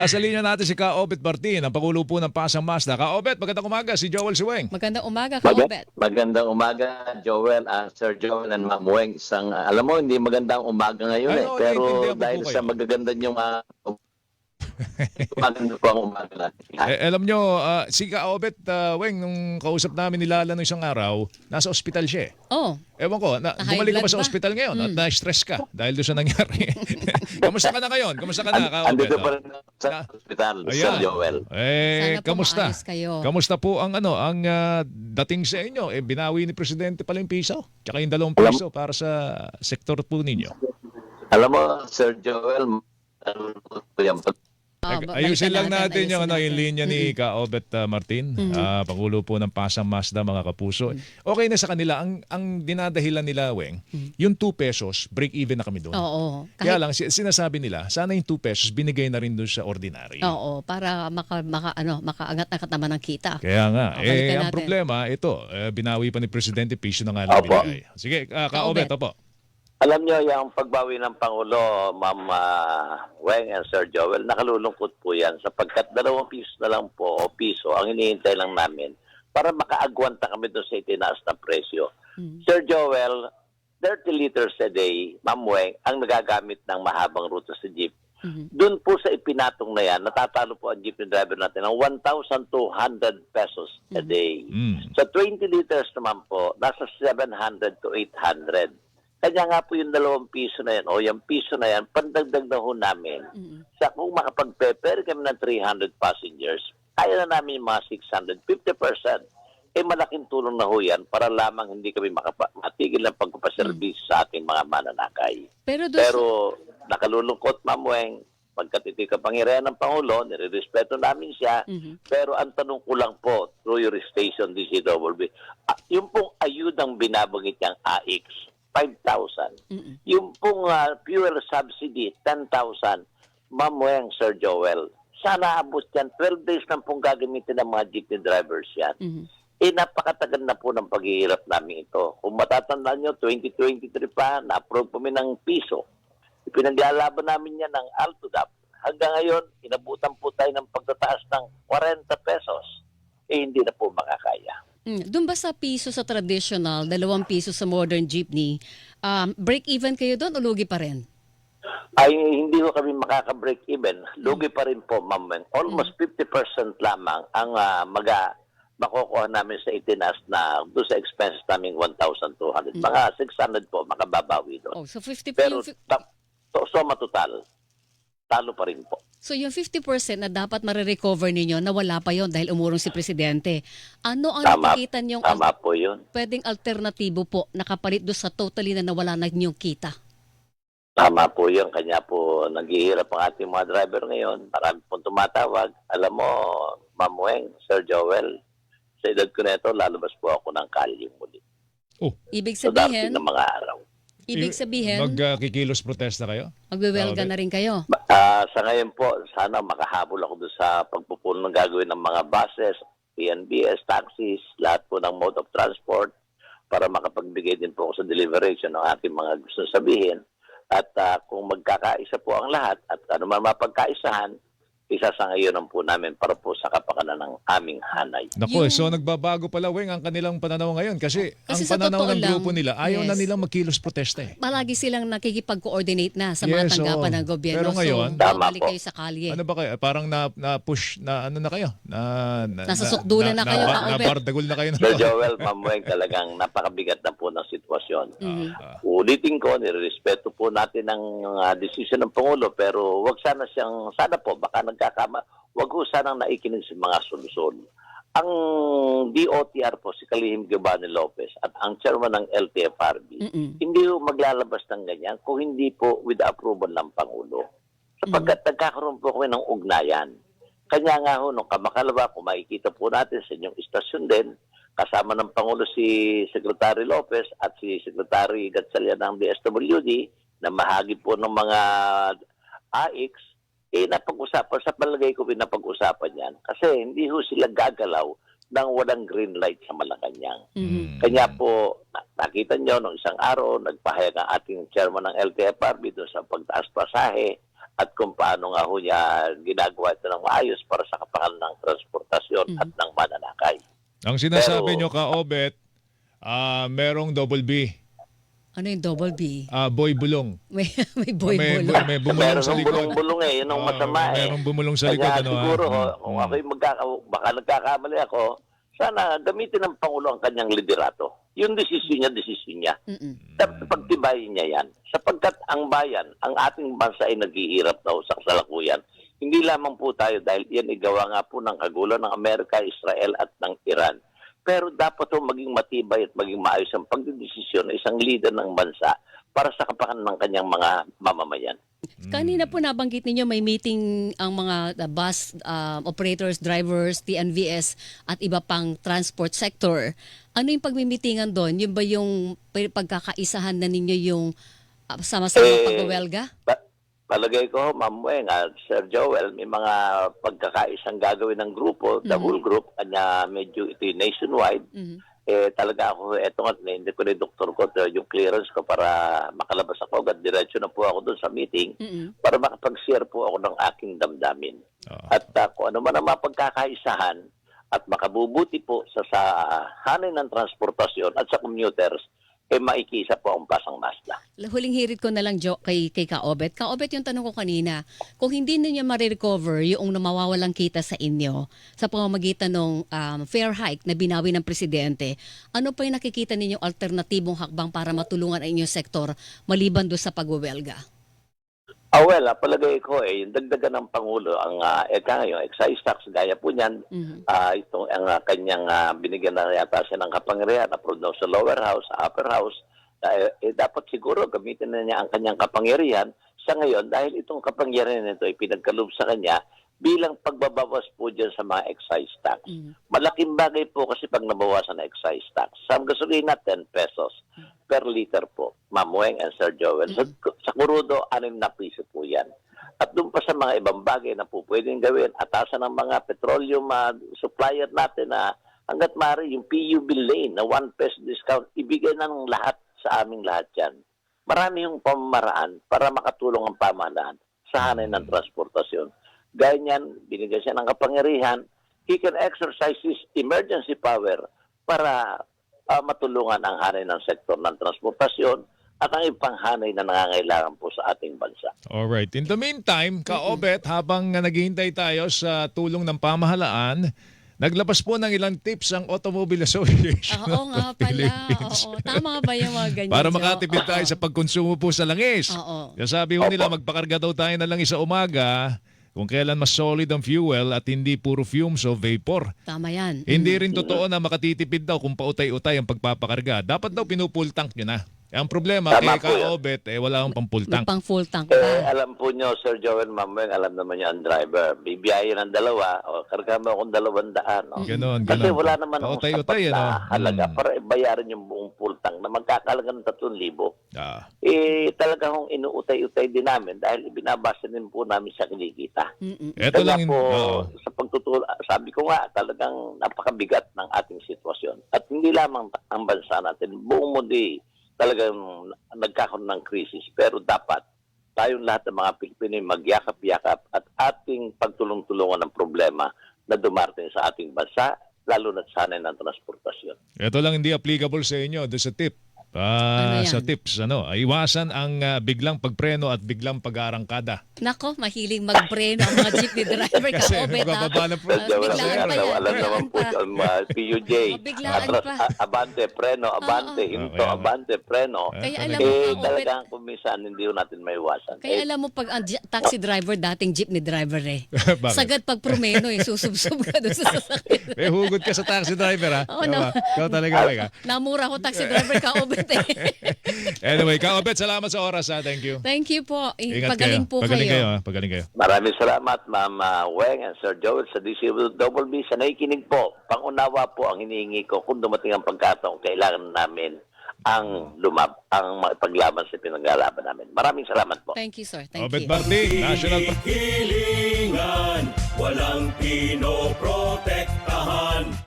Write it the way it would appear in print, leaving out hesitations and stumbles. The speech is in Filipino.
Sa linya natin si Ka-Obet Martin, ang Pangulo po ng Pasang Mazda. Ka-Obet, magandang umaga. Si Joel Siweng. Magandang umaga, Ka-Obet. Magandang umaga, Joel, Sir Joel and Ma'am Weng. Alam mo, hindi magandang umaga ngayon Ay, eh. oo, Pero naiintindihan ko po dahil kayo. sa magaganda niyong maganda po ang umaga natin. Alam nyo, si Ka-Obet Weng, nung kausap namin ni Lala nung isang araw, nasa ospital siya eh. Oh, Ewan ko, high bumalik ka ba blood sa ba? ospital ngayon at na-stress ka dahil doon sa nangyari? Kamusta ka na ngayon? Kamusta ka na, Ka-Obet? Andito pa rin sa hospital, Sir Joel. Sana po Kamusta? maayos kayo. Kamusta po ang dating sa inyo? Binawi ni Presidente pala yung piso, tsaka yung 2 piso para sa sektor po ninyo. Alam mo, Sir Joel, nalulungkot ko yan. Ayusin lang natin yung yung linya ni Ka-Obet Martin, Mm-hmm. Pangulo po ng Pasang Mazda, mga kapuso. Okay na sa kanila, ang dinadahilan nila, Weng, yung 2 pesos, break even na kami doon. Oo. Kaya lang, sinasabi nila, sana yung 2 pesos binigay na rin doon sa ordinary. Oo, para makaangat-angat naman ang kita. Kaya nga, Balikan ang natin. problema, ito, binawi pa ni Presidente, piso na nga lang Opo. binigay. Sige, Ka-Obet, opo. Alam niyo, yung pagbawi ng Pangulo, Ma'am Weng and Sir Joel, nakalulungkot po yan sapagkat 2 piso na lang po o piso ang hinihintay lang namin para makaagwanta kami doon sa itinaas na presyo. Sir Joel, 30 liters a day, Ma'am Weng, ang nagagamit ng mahabang ruta sa jeep. Doon po sa ipinatong na yan, natatalo po ang jeepney driver natin ng 1,200 pesos a day. Sa 20 liters naman po, nasa 700 to 800. Kanya nga po yung 2 piso na yan o yung piso na yan, pandagdag na ho namin. Sa kung makapag-prepare kami ng 300 passengers, kaya na namin yung mga 600, 50%. Malaking tulong na ho yan para lamang hindi kami matigil ng pagpapaservice sa ating mga mananakay. Pero nakalulungkot, Ma'am Weng, pagkatitik kapangyarihan ng Pangulo, nire-respeto namin siya, pero ang tanong ko lang po, through your station, DCWB, yung pong ayudang binabangit niyang AX, 5,000. Yung pong fuel subsidy, 10,000. Ma'am Weng, Sir Joel, sana abot yan. 12 days na pong gagamitin ng mga jeepney drivers yan. Napakatagal na po ng paghihirap namin ito. Kung matatandaan nyo, 2023 pa, na-approve kami ng piso. Ipinaglalaban namin yan ng Altodap. Hanggang ngayon, inabutan po tayo ng pagtataas ng 40 pesos. Hindi na po makakaya. Doon ba sa piso sa traditional, 2 piso sa modern jeepney, break even kayo doon o lugi pa rin? Ay, hindi ko kami makaka-break even. Lugi pa rin po, Ma'am Weng. Almost 50% lamang ang makukuha namin sa itinaas na doon sa expenses namin 1,200. Mga 600 po makababawi doon. Oh, so 50 Pero yung, soma total, talo pa rin po. so yung 50% na dapat marirecover ninyo na wala pa yon dahil umurong si Presidente. Ano ang nakikita niyong Tama po yun. pwedeng alternatibo po nakapalit doon sa totally na nawala na ninyong kita? Tama po yun. Kanya po naghihirap ang ating mga driver ngayon. Marami pong tumatawag. Alam mo, Ma'am Weng, Sir Joel, sa edad ko na ito, lalabas po ako ng kalye muli. Ibig Sa darating sabihin, ng mga araw. Magkikilos protesta kayo? magwewelga na rin kayo. Sa ngayon po, sana makahabol ako doon sa pagpupuno ng gagawin ng mga buses, PNBS, taxis, lahat po ng mode of transport para makapagbigay din po ako sa deliberation ng ating mga gusto sabihin. At kung magkakaisa po ang lahat at ano man mapagkaisahan, isasangayonan po namin para po sa kapakanan ng aming hanay. Naku, so nagbabago pala, Weng, ang kanilang pananaw ngayon kasi ang sa pananaw totoo ng grupo lang, nila, ayaw na yes, nilang magkilos protesta eh. palagi silang nakikipag-coordinate na sa mga Yes, tanggapan oo. ng gobyerno. Pero ngayon, so, Tama babalik po. kayo sa kalye. Ano ba kayo? Parang na-push na ano na kayo? Nasa sukdulan na kayo, Ka-Obet. Nabardagol na kayo. Sir Joel, Ma'am Weng, talagang napakabigat na po ng sitwasyon. Ulitin ko, nirespeto po natin ang desisyon ng Pangulo, pero wag sana po, baka wag ho sanang naikinig sa mga solusyon. Ang DOTR po, si Kalihim Giovanni Lopez, at ang chairman ng LTFRB, hindi ho maglalabas ng ganyan kung hindi po with the approval ng Pangulo. Sapagkat nagkakaroon po kami ng ugnayan. Kanya nga ho, nung kamakalawa, kung makikita po natin sa inyong istasyon din, kasama ng Pangulo si Secretary Lopez at si Secretary Gatchalian ng DSWD, na mahagi po ng mga AX, napag-usapan, sa palagay ko pinapag-usapan yan. Kasi hindi ho sila gagalaw ng walang green light sa Malacanang. Kanya po, nakita nyo, nung isang araw, nagpahayag ang ating chairman ng LTFRB doon sa pagtaas pasahe. at kung paano nga ho niya ginagawa ito ng maayos para sa kapangalan ng transportasyon at ng mananakay. Ang sinasabi Pero- nyo, Ka-Obet, merong double B. Ano yung double B? Boy bulong. May boy may, bulong. may bumulong Meron sa ng likod. bulong-bulong eh, yun ang masama eh. Merong bumulong sa likod. Kaya Ano, siguro, kung Mm. ako'y baka nagkakamali ako, sana gamitin ng Pangulo ang kanyang liderato. Yung desisyon niya. Mm-mm. Dapat pagtibayin niya yan. Sapagkat ang bayan, ang ating bansa ay naghihirap daw sa kasalukuyan. Hindi lamang po tayo dahil yan igawa nga po ng kagulo ng Amerika, Israel at ng Iran. Pero dapat po maging matibay at maging maayos ang pagdidesisyon ng isang leader ng bansa para sa kapakanan ng kanyang mga mamamayan. Kanina po nabanggit ninyo may meeting ang mga bus operators, drivers, TNVS at iba pang transport sector. Ano yung pagmimitingan doon? Yung ba yung pagkakaisahan na ninyo yung sama-sama pagwawelga? Palagay ko, Ma'am Weng at Sir Joel, may mga pagkakaisang gagawin ng grupo, the whole group, kanya medyo ito nationwide. Talaga ako, eto nga, hindi ko na yung doktor ko, yung clearance ko para makalabas ako. Agad diretso na po ako doon sa meeting para makapag-share po ako ng aking damdamin. At kung ano man ang mapagkakaisahan at makabubuti po sa hanay ng transportasyon at sa commuters, maikisa po ang Pasang Mazda. Huling hirit ko na lang kay Ka-Obet. Ka-Obet, yung tanong ko kanina, kung hindi ninyo ma-recover yung mawawalang kita sa inyo sa pamamagitan ng fare hike na binawi ng presidente, ano pa yung nakikita ninyong alternatibong hakbang para matulungan ang inyong sektor maliban doon sa pagwawelga? Palagay ko yung dagdagan ng Pangulo, ang ngayon, excise tax, gaya po niyan, itong ang kanyang binigyan na yata siya ng kapangyarihan, approved daw sa lower house, sa upper house, dapat siguro gamitin na niya ang kanyang kapangyarihan sa ngayon dahil itong kapangyarihan nito ay pinagkaloob sa kanya bilang pagbabawas po dyan sa mga excise tax. Malaking bagay po kasi pag nabawasan na excise tax. Sa gasolina, 10 pesos per liter po. Ma'am Weng and Sir Joel. Sa kurudo, 6 na piso po yan. At doon pa sa mga ibang bagay na po pwedeng gawin, atasan ng mga petroleum supplier natin na hanggat maaari yung PUB lane na 1 peso discount, ibigay na ng lahat sa aming lahat yan. Marami yung pamamaraan para makatulong ang pamahalaan sa hanay ng transportasyon. Gaya niyan, binigyan siya ng kapangyarihan, he can exercise his emergency power para matulungan ang hanay ng sektor ng transportasyon at ang ibang hanay na nangangailangan po sa ating bansa. Alright. In the meantime, Ka-Obet, habang naghihintay tayo sa tulong ng pamahalaan, naglabas po ng ilang tips ang Automobile Association Oo nga of pala. Philippines. Oo. Tama ba yung mga ganyan? Para Jo? makatipid tayo sa pagkonsumo po sa langis. Oo. Kaya sabi ho nila, magpakarga daw tayo na langis sa umaga kung kailan mas solid ang fuel at hindi puro fumes o vapor. Tama yan. Hindi rin totoo na makatitipid daw kung pautay-utay ang pagpapakarga. Dapat daw pinupull tank nyo na. Ang problema, Tama kay po yan. Ka-Obet, wala akong pang-full May tank. pang full tank pa. Alam po nyo, Sir Joel, Ma'am Weng, alam naman niyo ang driver. Bibiyahe ng 2, karga mo akong 200. Ganon, Kasi ganon. wala naman akong Pautay-utay, sapat na halaga Mm. para ibayaran yung buong full tank na magkakalaga ng 3,000. Ah. Talaga hong inuutay-utay din namin dahil ibinabasa din po namin sa kinikita. Eto Kaya lang, po, oo. sa pagtutulong, sabi ko nga, talagang napakabigat ng ating sitwasyon. At hindi lamang ang bansa natin, buong mundo talagang nagkakaroon ng krisis. Pero dapat tayong lahat ng mga Pilipino magyakap-yakap at ating pagtulong-tulungan ng problema na dumarating sa ating bansa, lalo na sa hanay ng transportasyon. Ito lang hindi applicable sa inyo, doon sa tip. Ano yan? Sa tips, iwasan ang biglang pagpreno at biglang pag-aarangkada. Nako, mahiling magpreno ang mga jeepney driver. Kasi Ka-Obet, ha? magbababa na po. Biglaan pa yan. Alam naman po yung PUJ. Biglaan pa. Abante, preno, abante, hinto, kaya nga. abante, preno. Kaya talaga. alam mo, Ka-Obet, Talagang kumisan, hindi ko natin maiwasan. kaya alam mo pag ang taxi driver, dating jeepney driver Bakit? Sagad pag promeno susubsob ka doon sa sasakyan. May hugot ka sa taxi driver, ha? Oo, no. Ikaw talaga. Namura ko taxi driver Ka-Obet Anyway, Ka-Obet, salamat sa oras, ha? Thank you. Thank you po. Ingat Pagaling kayo. po Pagaling kayo, kayo. ha? Pagaling kayo. Maraming salamat, Ma'am Weng and Sir Joel sa DCWB. Sa nakikinig po, pangunawa po ang hinihingi ko kung dumating ang pagkataon, kailangan namin ang paglaban sa pinaglalaban namin. Maraming salamat po. Thank you, sir. Thank Obet you. Marti, National Hilingan, walang pinoprotektahan.